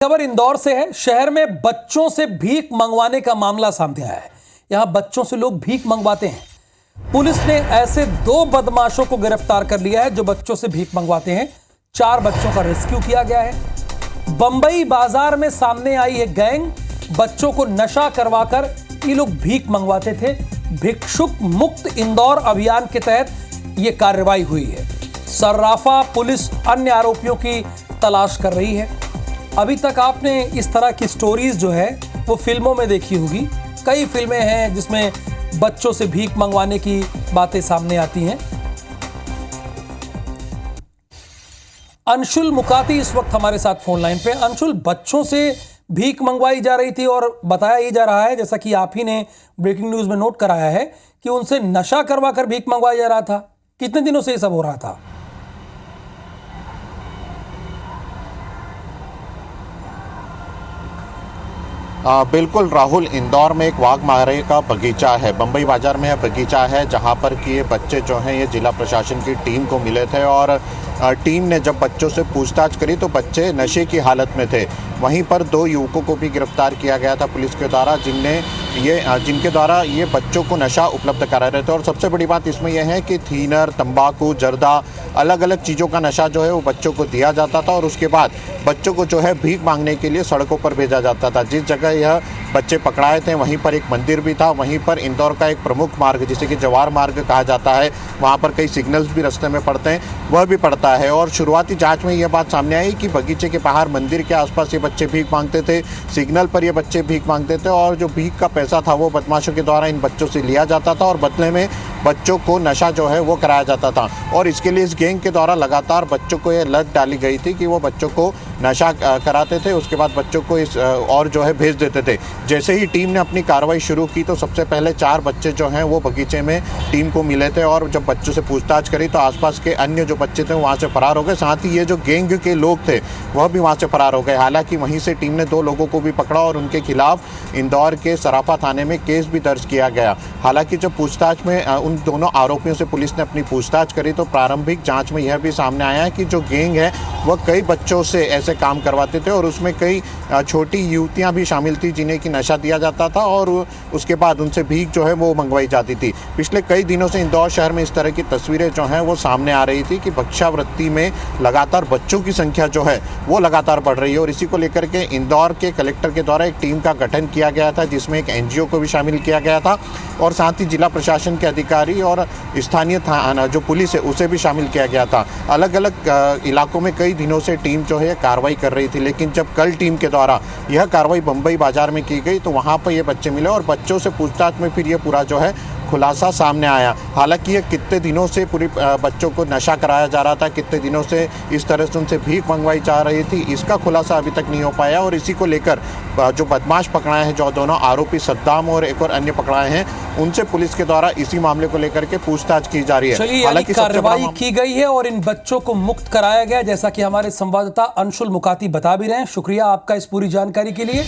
खबर इंदौर से है। शहर में बच्चों से भीख मंगवाने का मामला सामने आया है। यहां बच्चों से लोग भीख मंगवाते हैं। पुलिस ने ऐसे 2 बदमाशों को गिरफ्तार कर लिया है जो बच्चों से भीख मंगवाते हैं। 4 बच्चों का रेस्क्यू किया गया है। बंबई बाजार में सामने आई है गैंग। बच्चों को नशा करवाकर ये लोग भीख मंगवाते थे। भिक्षुक मुक्त इंदौर अभियान के तहत यह कार्रवाई हुई है। सर्राफा पुलिस अन्य आरोपियों की तलाश कर रही है। अभी तक आपने इस तरह की स्टोरीज जो है वो फिल्मों में देखी होगी। कई फिल्में हैं जिसमें बच्चों से भीख मंगवाने की बातें सामने आती हैं। अंशुल मुकाती इस वक्त हमारे साथ फोन लाइन पे। अंशुल, बच्चों से भीख मंगवाई जा रही थी और बताया ही जा रहा है, जैसा कि आप ही ने ब्रेकिंग न्यूज में नोट कराया है, कि उनसे नशा करवा कर भीख मंगवाया जा रहा था। कितने दिनों से ये सब हो रहा था? बिल्कुल राहुल, इंदौर में एक वाघमारे का बगीचा है। बंबई बाजार में बगीचा है जहां पर कि ये बच्चे जो हैं ये जिला प्रशासन की टीम को मिले थे और टीम ने जब बच्चों से पूछताछ करी तो बच्चे नशे की हालत में थे। वहीं पर 2 युवकों को भी गिरफ्तार किया गया था पुलिस के द्वारा, जिनके द्वारा ये बच्चों को नशा उपलब्ध करा रहे थे। और सबसे बड़ी बात इसमें यह है कि थीनर, तंबाकू, जर्दा, अलग अलग चीज़ों का नशा जो है वो बच्चों को दिया जाता था और उसके बाद बच्चों को जो है भीख मांगने के लिए सड़कों पर भेजा जाता था। जिस जगह यह बच्चे पकड़ाए थे वहीं पर एक मंदिर भी था। वहीं पर इंदौर का एक प्रमुख मार्ग जिसे कि जवार मार्ग कहा जाता है, वहाँ पर कई सिग्नल्स भी रास्ते में पड़ते हैं, वह भी पड़ता है। और शुरुआती जांच में यह बात सामने आई कि बगीचे के बाहर मंदिर के आसपास ये बच्चे भीख मांगते थे, सिग्नल पर ये बच्चे भीख मांगते थे और जो भीख का पैसा था वो बदमाशों के द्वारा इन बच्चों से लिया जाता था और बदले में बच्चों को नशा जो है वो कराया जाता था। और इसके लिए इस गैंग के द्वारा लगातार बच्चों को ये लत डाली गई थी कि वो बच्चों को नशा कराते थे, उसके बाद बच्चों को इस और जो है भेज देते थे। जैसे ही टीम ने अपनी कार्रवाई शुरू की तो सबसे पहले 4 बच्चे जो हैं वो बगीचे में टीम को मिले थे और जब बच्चों से पूछताछ करी तो आसपास के अन्य जो बच्चे थे वहाँ से फरार हो गए। साथ ही ये जो गैंग के लोग थे वह भी वहाँ से फरार हो गए। हालांकि वहीं से टीम ने 2 लोगों को भी पकड़ा और उनके खिलाफ इंदौर के सराफा थाने में केस भी दर्ज किया गया। हालांकि जब पूछताछ में उन दोनों आरोपियों से पुलिस ने अपनी पूछताछ करी तो प्रारंभिक जांच में यह भी सामने आया है कि जो गैंग है वह कई बच्चों से ऐसे काम करवाते थे और उसमें कई छोटी युवतियां भी शामिल थी जिन्हें कि नशा दिया जाता था और उसके बाद उनसे भीख जो है वो मंगवाई जाती थी। पिछले कई दिनों से इंदौर शहर में इस तरह की तस्वीरें जो हैं वो सामने आ रही थी कि भिक्षावृत्ति में लगातार बच्चों की संख्या जो है वो लगातार बढ़ रही है। और इसी को लेकर के इंदौर के कलेक्टर के द्वारा एक टीम का गठन किया गया था जिसमें एक एनजीओ को भी शामिल किया गया था और साथ ही जिला प्रशासन के अधिकारी और स्थानीय थाना जो पुलिस है उसे भी शामिल किया गया था। अलग अलग इलाकों में कई दिनों से टीम जो है कार्रवाई कर रही थी, लेकिन जब कल टीम के द्वारा यह कार्रवाई बंबई बाजार में की गई तो वहाँ पर ये बच्चे मिले और बच्चों से पूछताछ में फिर ये पूरा जो है खुलासा सामने आया। हालांकि ये कितने दिनों से पूरी बच्चों को नशा कराया जा रहा था, कितने दिनों से इस तरह से उनसे भीख मंगवाई जा रही थी, इसका खुलासा अभी तक नहीं हो पाया। और इसी को लेकर जो बदमाश पकड़ाए हैं, जो दोनों आरोपी सद्दाम और एक और अन्य पकड़ाए हैं, उनसे पुलिस के द्वारा इसी मामले को लेकर के पूछताछ की जा रही है। हालांकि कार्रवाई की गई है और इन बच्चों को मुक्त कराया गया, जैसा कि हमारे संवाददाता अंशुल मुकाती बता भी रहे हैं। शुक्रिया आपका इस पूरी जानकारी के लिए।